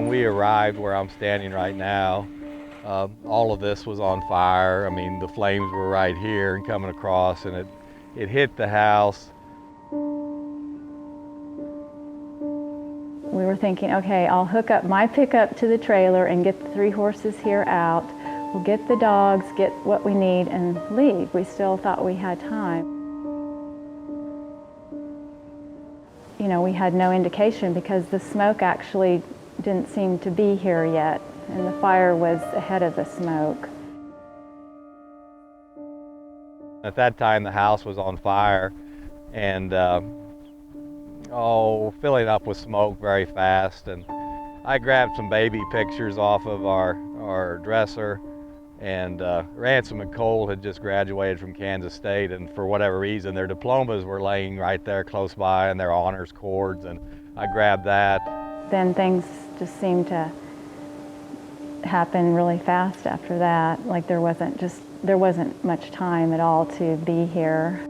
when we arrived where I'm standing right now, all of this was on fire. I mean, the flames were right here and coming across, and it hit the house. We were thinking, okay, I'll hook up my pickup to the trailer and get the 3 horses here out. We'll get the dogs, get what we need, and leave. We still thought we had time. You know, we had no indication because the smoke actually didn't seem to be here yet, and the fire was ahead of the smoke. At that time, the house was on fire and filling up with smoke very fast. And I grabbed some baby pictures off of our dresser, and Ransom and Cole had just graduated from Kansas State, and for whatever reason their diplomas were laying right there close by, and their honors cords, and I grabbed that. Then things just seemed to happen really fast after that. Like there wasn't much time at all to be here.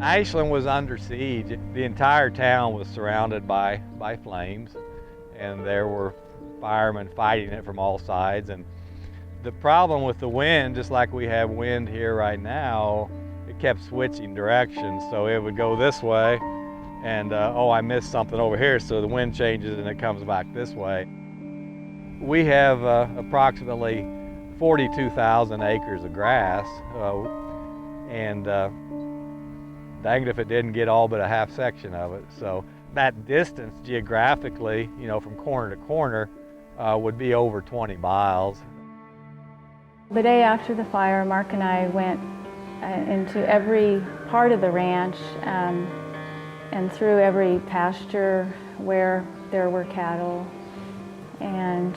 Ashland was under siege. The entire town was surrounded by flames, and there were firemen fighting it from all sides. And the problem with the wind, just like we have wind here right now, it kept switching directions. So it would go this way, and I missed something over here, so the wind changes and it comes back this way. We have approximately 42,000 acres of grass, and danged if it didn't get all but a half section of it. So that distance geographically, you know, from corner to corner, would be over 20 miles. The day after the fire, Mark and I went into every part of the ranch and through every pasture where there were cattle, and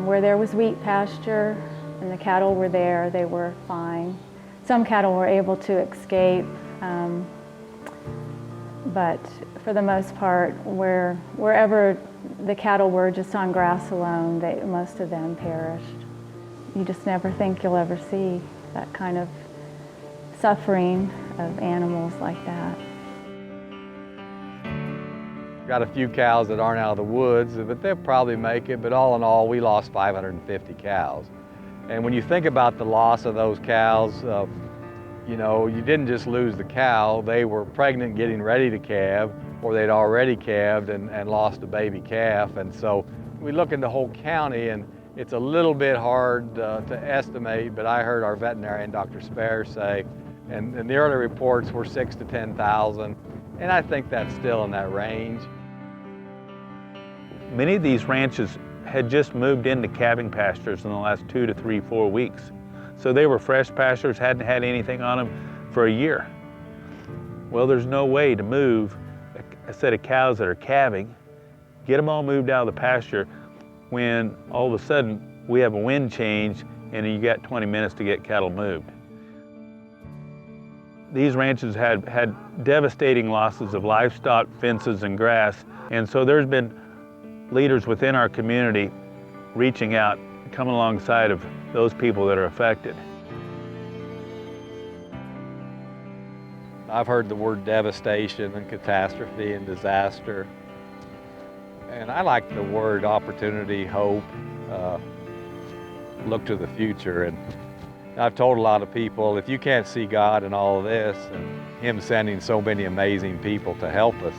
where there was wheat pasture and the cattle were there, they were fine. Some cattle were able to escape, but for the most part, wherever the cattle were just on grass alone, most of them perished. You just never think you'll ever see that kind of suffering of animals like that. Got a few cows that aren't out of the woods, but they'll probably make it, but all in all, we lost 550 cows. And when you think about the loss of those cows, you know, you didn't just lose the cow, they were pregnant getting ready to calve, or they'd already calved and lost a baby calf. And so we look in the whole county, and it's a little bit hard to estimate, but I heard our veterinarian, Dr. Spare, say, and the early reports were 6,000 to 10,000, and I think that's still in that range. Many of these ranches had just moved into calving pastures in the last 2 to 3, 4 weeks. So they were fresh pastures, hadn't had anything on them for a year. Well, there's no way to move a set of cows that are calving, get them all moved out of the pasture when all of a sudden we have a wind change and you got 20 minutes to get cattle moved. These ranches had devastating losses of livestock, fences, and grass, and so there's been leaders within our community reaching out, coming alongside of those people that are affected. I've heard the word devastation and catastrophe and disaster, and I like the word opportunity, hope, look to the future. And I've told a lot of people, if you can't see God in all of this and Him sending so many amazing people to help us,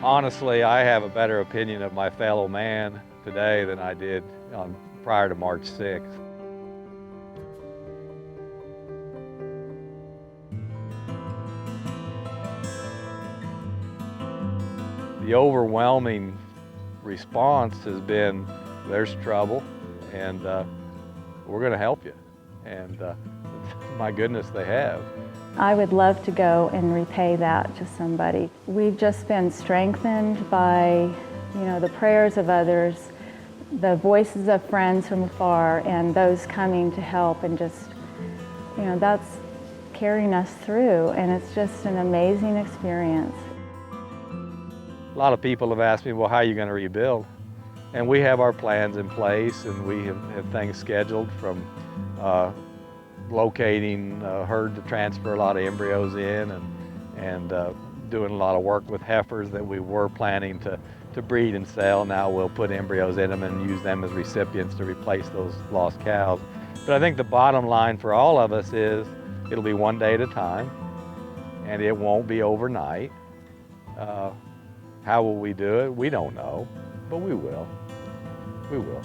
honestly, I have a better opinion of my fellow man today than I did prior to March 6th. The overwhelming response has been, there's trouble, and we're going to help you. And my goodness, they have. I would love to go and repay that to somebody. We've just been strengthened by, you know, the prayers of others, the voices of friends from afar, and those coming to help, and just, you know, that's carrying us through, and it's just an amazing experience. A lot of people have asked me, well, how are you going to rebuild? And we have our plans in place, and we have things scheduled from locating a herd to transfer a lot of embryos in, and doing a lot of work with heifers that we were planning to breed and sell. Now we'll put embryos in them and use them as recipients to replace those lost cows. But I think the bottom line for all of us is it'll be one day at a time, and it won't be overnight. How will we do it? We don't know, but we will. We will.